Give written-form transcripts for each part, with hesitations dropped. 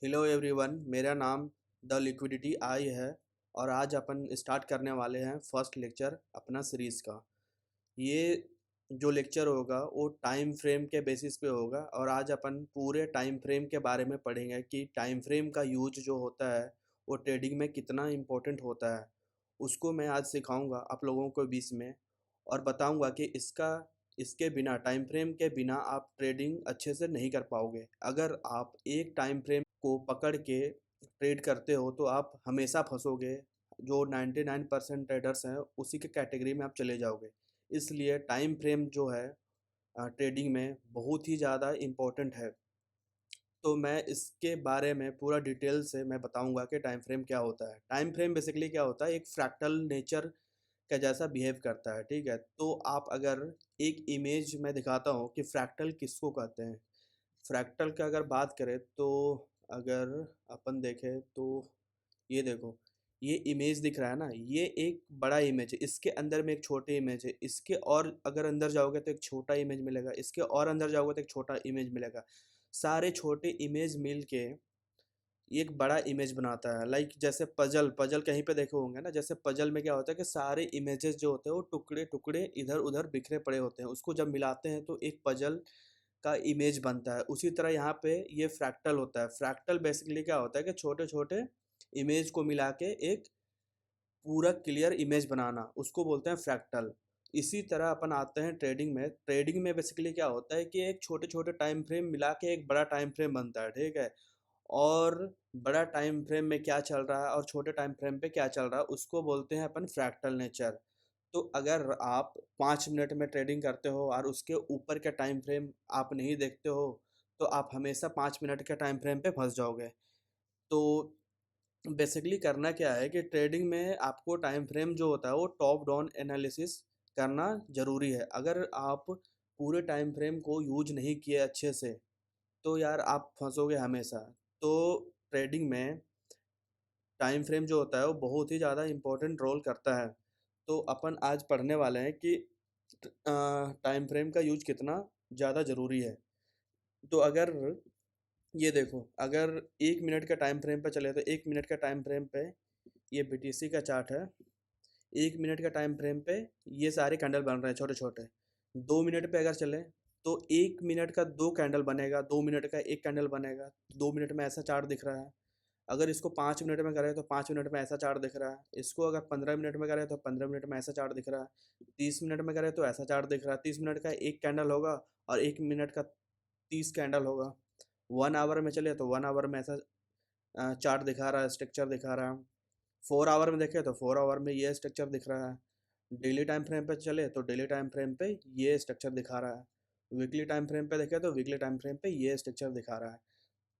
Hello everyone, मेरा नाम the liquidity आई है और आज अपन स्टार्ट करने वाले हैं फर्स्ट लेक्चर अपना सीरीज़ का। ये जो लेक्चर होगा वो टाइम फ्रेम के बेसिस पे होगा और आज अपन पूरे टाइम फ्रेम के बारे में पढ़ेंगे कि टाइम फ्रेम का यूज जो होता है वो ट्रेडिंग में कितना इम्पोर्टेंट होता है। उसको मैं आज सिखाऊंगा आप लोगों को बीच में और बताऊंगा कि इसके बिना टाइम फ्रेम के बिना आप ट्रेडिंग अच्छे से नहीं कर पाओगे। अगर आप एक टाइम फ्रेम को पकड़ के ट्रेड करते हो तो आप हमेशा फंसोगे। जो 99% ट्रेडर्स हैं उसी के कैटेगरी में आप चले जाओगे। इसलिए टाइम फ्रेम जो है ट्रेडिंग में बहुत ही ज़्यादा इम्पोर्टेंट है। तो मैं इसके बारे में पूरा डिटेल से मैं बताऊंगा कि टाइम फ्रेम क्या होता है। टाइम फ्रेम बेसिकली क्या होता है, एक फ्रैक्टल नेचर का जैसा बिहेव करता है। ठीक है, तो आप अगर एक इमेज में दिखाता हूँ कि फ्रैक्टल किसको कहते हैं। फ्रैक्टल का अगर बात करें तो अगर अपन देखें तो ये देखो, ये इमेज दिख रहा है ना, ये एक बड़ा इमेज है, इसके अंदर में एक छोटी इमेज है, इसके और अगर अंदर जाओगे तो एक छोटा इमेज मिलेगा, इसके और अंदर जाओगे तो एक छोटा इमेज मिलेगा। सारे छोटे इमेज मिल के एक बड़ा इमेज बनाता है। लाइक जैसे पजल पजल कहीं पे देखे होंगे ना, जैसे पजल में क्या होता है कि सारे इमेजेस जो होते हैं वो टुकड़े टुकड़े इधर उधर बिखरे पड़े होते हैं, उसको जब मिलाते हैं तो एक पजल का इमेज बनता है। उसी तरह यहाँ पे ये फ्रैक्टल होता है। फ्रैक्टल बेसिकली क्या होता है कि छोटे छोटे इमेज को मिला के एक पूरा क्लियर इमेज बनाना, उसको बोलते हैं फ्रैक्टल। इसी तरह अपन आते हैं ट्रेडिंग में। ट्रेडिंग में बेसिकली क्या होता है कि एक छोटे छोटे टाइम फ्रेम मिला के एक बड़ा टाइम फ्रेम बनता है। ठीक है, और बड़ा टाइम फ्रेम में क्या चल रहा है और छोटे टाइम फ्रेम पे क्या चल रहा है उसको बोलते हैं अपन फ्रैक्टल नेचर। तो अगर आप 5 मिनट में ट्रेडिंग करते हो और उसके ऊपर का टाइम फ्रेम आप नहीं देखते हो तो आप हमेशा 5 मिनट के टाइम फ्रेम पे फंस जाओगे। तो बेसिकली करना क्या है कि ट्रेडिंग में आपको टाइम फ्रेम जो होता है वो टॉप डाउन एनालिसिस करना ज़रूरी है। अगर आप पूरे टाइम फ्रेम को यूज नहीं किए अच्छे से तो यार आप फंसोगे हमेशा। तो ट्रेडिंग में टाइम फ्रेम जो होता है वो बहुत ही ज़्यादा इम्पोर्टेंट रोल करता है। तो अपन आज पढ़ने वाले हैं कि टाइम फ्रेम का यूज कितना ज़्यादा ज़रूरी है। तो अगर ये देखो, अगर 1 मिनट का टाइम फ्रेम पे चले तो 1 मिनट का टाइम फ्रेम पे ये बीटीसी का चार्ट है। 1 मिनट का टाइम फ्रेम पे ये सारे कैंडल बन रहे हैं छोटे छोटे। 2 मिनट पे अगर चले तो 1 मिनट का दो कैंडल बनेगा, 2 मिनट का एक कैंडल बनेगा। 2 मिनट में ऐसा चार्ट दिख रहा है। अगर इसको 5 मिनट में करें तो 5 मिनट में ऐसा चार्ट दिख रहा है। इसको अगर 15 मिनट में करें तो 15 मिनट में ऐसा चार्ट दिख रहा है। 30 मिनट में करें तो ऐसा चार्ट दिख रहा है। 30 मिनट का एक कैंडल होगा और 1 मिनट का 30 कैंडल होगा। 1 आवर में चले तो 1 आवर में ऐसा चार्ट दिखा रहा है, स्ट्रक्चर दिखा रहा है। 4 आवर में देखें तो 4 आवर में ये स्ट्रक्चर दिख रहा है। डेली टाइम फ्रेम पे चले तो डेली टाइम फ्रेम पे ये स्ट्रक्चर दिखा रहा है। वीकली टाइम फ्रेम पे देखें तो वीकली टाइम फ्रेम पे ये स्ट्रक्चर दिखा रहा है।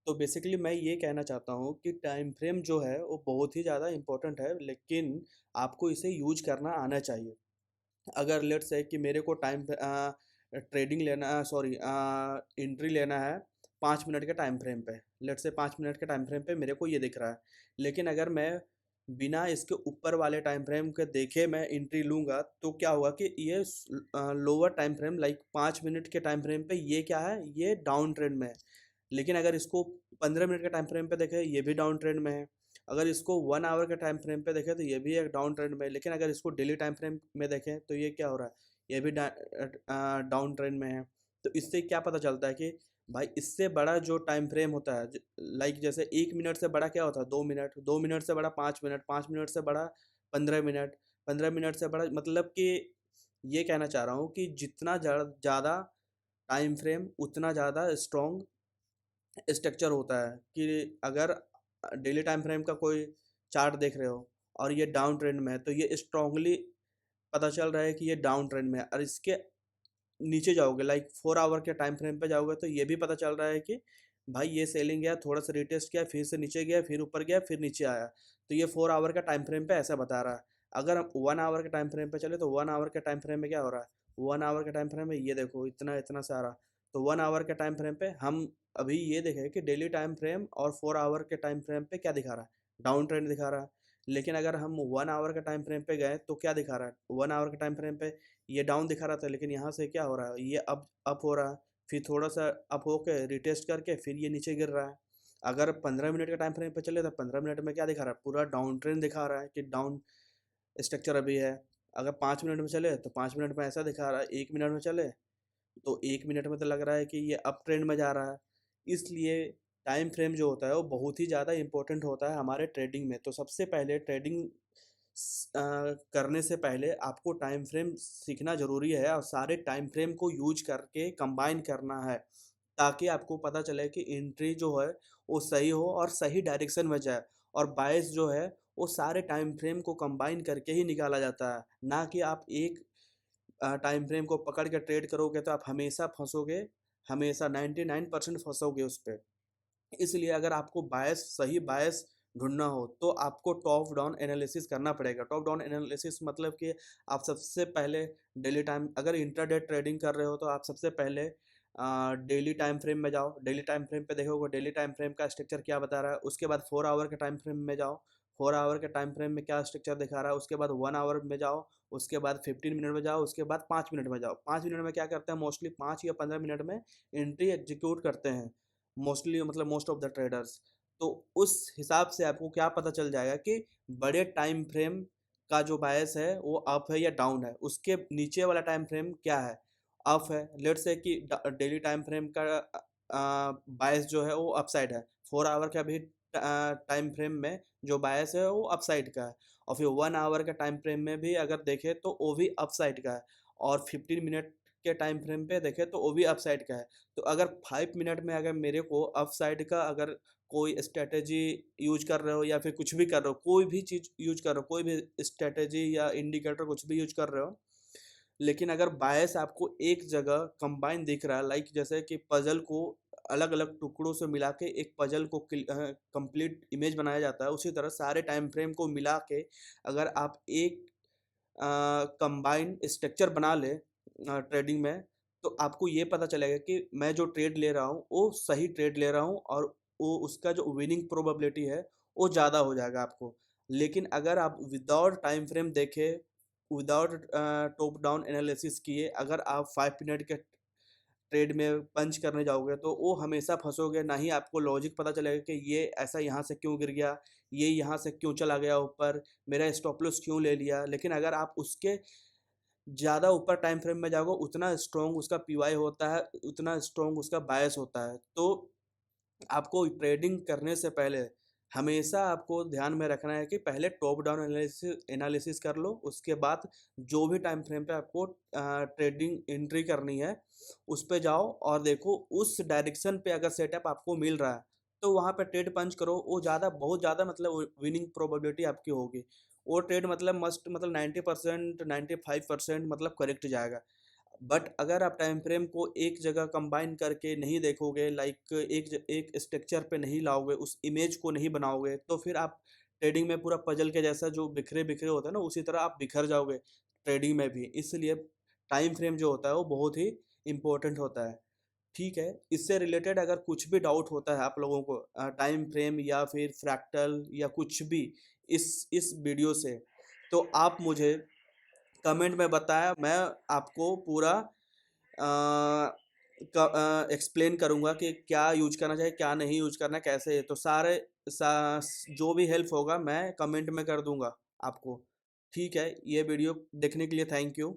तो बेसिकली मैं ये कहना चाहता हूँ कि टाइम फ्रेम जो है वो बहुत ही ज़्यादा इम्पोर्टेंट है, लेकिन आपको इसे यूज करना आना चाहिए। अगर लेट से कि मेरे को टाइम ट्रेडिंग लेना, सॉरी, एंट्री लेना है 5 मिनट के टाइम फ्रेम पे। लेट से 5 मिनट के टाइम फ्रेम पे मेरे को ये दिख रहा है, लेकिन अगर मैं बिना इसके ऊपर वाले टाइम फ्रेम के देखे मैं एंट्री लूँगा तो क्या होगा कि ये lower time frame like 5 minute के टाइम फ्रेम पे ये क्या है, ये डाउन ट्रेंड में है। लेकिन अगर इसको 15 मिनट के टाइम फ्रेम पे देखें ये भी डाउन ट्रेंड में है। अगर इसको 1 आवर के टाइम फ्रेम पे देखें तो ये भी एक डाउन ट्रेंड में है। लेकिन अगर इसको डेली टाइम फ्रेम में देखें तो ये क्या हो रहा है, ये भी डाउन ट्रेंड में है। तो इससे क्या पता चलता है कि भाई इससे बड़ा जो टाइम फ्रेम होता है, लाइक जैसे 1 मिनट से बड़ा क्या होता है, 2 मिनट, 2 मिनट से बड़ा 5 मिनट, 5 मिनट से बड़ा 15 मिनट, 15 मिनट से बड़ा, मतलब कि ये कहना चाह रहा हूँ कि जितना ज़्यादा टाइम फ्रेम उतना ज़्यादा स्ट्रॉन्ग स्ट्रक्चर होता है। कि अगर डेली टाइम फ्रेम का कोई चार्ट देख रहे हो और ये डाउन ट्रेंड में है तो ये स्ट्रांगली पता चल रहा है कि ये डाउन ट्रेंड में है। और इसके नीचे जाओगे लाइक 4 आवर के टाइम फ्रेम पे जाओगे तो ये भी पता चल रहा है कि भाई ये सेलिंग गया, थोड़ा सा रिटेस्ट किया, फिर से नीचे गया, फिर ऊपर गया, फिर नीचे आया। तो ये 4 आवर का टाइम फ्रेम पे ऐसा बता रहा है। अगर हम 1 आवर के टाइम फ्रेम पे चले तो 1 आवर के टाइम फ्रेम में क्या हो रहा है, 1 आवर के टाइम फ्रेम में ये देखो इतना इतना सारा। तो 1 आवर के टाइम फ्रेम पे हम अभी ये देखें कि डेली टाइम फ्रेम और 4 आवर के टाइम फ्रेम पे क्या दिखा रहा है, डाउन ट्रेंड दिखा रहा है। लेकिन अगर हम 1 आवर के टाइम फ्रेम पे गए तो क्या दिखा रहा है, 1 आवर के टाइम फ्रेम पे ये डाउन दिखा रहा था, लेकिन यहाँ से क्या हो रहा है, ये अप हो रहा है। फिर थोड़ा सा अप होके रिटेस्ट करके फिर ये नीचे गिर रहा है। अगर 15 मिनट के टाइम फ्रेम पे चले तो 15 मिनट में क्या दिखा रहा है, पूरा डाउन ट्रेंड दिखा रहा है कि डाउन स्ट्रक्चर अभी है। अगर 5 मिनट में चले तो 5 मिनट में ऐसा दिखा रहा है, 1 मिनट में चले तो 1 मिनट में तो लग रहा है कि ये अप ट्रेंड में जा रहा है। इसलिए टाइम फ्रेम जो होता है वो बहुत ही ज़्यादा इंपॉर्टेंट होता है हमारे ट्रेडिंग में। तो सबसे पहले ट्रेडिंग करने से पहले आपको टाइम फ्रेम सीखना ज़रूरी है और सारे टाइम फ्रेम को यूज करके कंबाइन करना है, ताकि आपको पता चले कि एंट्री जो है वो सही हो और सही डायरेक्शन में जाए। और बायस जो है वो सारे टाइम फ्रेम को कंबाइन करके ही निकाला जाता है, ना कि आप एक टाइम फ्रेम को पकड़ के ट्रेड करोगे तो आप हमेशा फंसोगे, हमेशा 99% फंसोगे उस पे। इसलिए अगर आपको बायस सही बायस ढूंढना हो तो आपको टॉप डाउन एनालिसिस करना पड़ेगा। टॉप डाउन एनालिसिस मतलब कि आप सबसे पहले डेली टाइम, अगर इंट्राडे ट्रेडिंग कर रहे हो तो आप सबसे पहले डेली टाइम फ्रेम में जाओ। डेली टाइम फ्रेम पे देखोगे डेली टाइम फ्रेम का स्ट्रक्चर क्या बता रहा है। उसके बाद 4 आवर के टाइम फ्रेम में जाओ, 4 आवर के टाइम फ्रेम में क्या स्ट्रक्चर दिखा रहा है। उसके बाद 1 आवर में जाओ, उसके बाद 15 मिनट में जाओ, उसके बाद 5 मिनट में जाओ। 5 मिनट में क्या करते हैं, मोस्टली 5 या 15 मिनट में एंट्री एग्जीक्यूट करते हैं, मोस्टली मतलब मोस्ट ऑफ द ट्रेडर्स। तो उस हिसाब से आपको क्या पता चल जाएगा कि बड़े टाइम फ्रेम का जो बायस है वो अप है या डाउन है। उसके नीचे वाला टाइम फ्रेम क्या है, अप है। लेट्स से कि डेली टाइम फ्रेम का बायस जो है वो अपसाइड है। 4 आवर का भी टाइम फ्रेम में जो बायस है वो अपसाइड का है। और फिर 1 आवर का टाइम फ्रेम में भी अगर देखें तो वो भी अपसाइड का है। और 15 मिनट के टाइम फ्रेम पे देखें तो वो भी अपसाइड का है। तो अगर 5 मिनट में अगर मेरे को अप साइड का अगर कोई स्ट्रेटेजी यूज कर रहे हो या फिर कुछ भी कर रहे हो, कोई भी चीज़ यूज कर रहे हो, कोई भी स्ट्रेटेजी या इंडिकेटर कुछ भी यूज कर रहे हो, लेकिन अगर बायस आपको एक जगह कंबाइन दिख रहा है, लाइक जैसे कि पजल को अलग अलग टुकड़ों से मिला के एक पजल को कंप्लीट इमेज बनाया जाता है, उसी तरह सारे टाइम फ्रेम को मिला के अगर आप एक कंबाइन स्ट्रक्चर बना ले ट्रेडिंग में, तो आपको ये पता चलेगा कि मैं जो ट्रेड ले रहा हूँ वो सही ट्रेड ले रहा हूँ और वो उसका जो विनिंग प्रोबेबिलिटी है वो ज़्यादा हो जाएगा आपको। लेकिन अगर आप विदाउट टाइम फ्रेम देखे, विदाउट टॉप डाउन एनालिसिस किए, अगर आप 5 मिनट के ट्रेड में पंच करने जाओगे तो वो हमेशा फंसोगे। ना ही आपको लॉजिक पता चलेगा कि ये ऐसा यहाँ से क्यों गिर गया, ये यहाँ से क्यों चला गया ऊपर, मेरा स्टॉप लॉस क्यों ले लिया। लेकिन अगर आप उसके ज़्यादा ऊपर टाइम फ्रेम में जाओगे उतना स्ट्रॉन्ग उसका पीवाई होता है, उतना स्ट्रॉन्ग उसका बायस होता है। तो आपको ट्रेडिंग करने से पहले हमेशा आपको ध्यान में रखना है कि पहले टॉप डाउन एनालिसिस एनालिसिस कर लो। उसके बाद जो भी टाइम फ्रेम पे आपको ट्रेडिंग एंट्री करनी है उस पे जाओ और देखो उस डायरेक्शन पे अगर सेटअप आपको मिल रहा है तो वहाँ पे ट्रेड पंच करो। वो ज़्यादा बहुत ज़्यादा मतलब विनिंग प्रोबेबिलिटी आपकी होगी। वो ट्रेड मतलब मस्ट मतलब 90% 95% मतलब करेक्ट जाएगा। बट अगर आप टाइम फ्रेम को एक जगह कंबाइन करके नहीं देखोगे, लाइक एक स्ट्रक्चर पे नहीं लाओगे, उस इमेज को नहीं बनाओगे, तो फिर आप ट्रेडिंग में पूरा पजल के जैसा जो बिखरे बिखरे होता है ना, उसी तरह आप बिखर जाओगे ट्रेडिंग में भी। इसलिए टाइम फ्रेम जो होता है वो बहुत ही इम्पोर्टेंट होता है। ठीक है, इससे रिलेटेड अगर कुछ भी डाउट होता है आप लोगों को टाइम फ्रेम या फिर फ्रैक्टल या कुछ भी इस वीडियो से, तो आप मुझे कमेंट में बताया, मैं आपको पूरा एक्सप्लेन करूँगा कि क्या यूज करना चाहिए, क्या नहीं यूज करना है, कैसे है। तो सारे जो भी हेल्प होगा मैं कमेंट में कर दूंगा आपको। ठीक है, ये वीडियो देखने के लिए थैंक यू।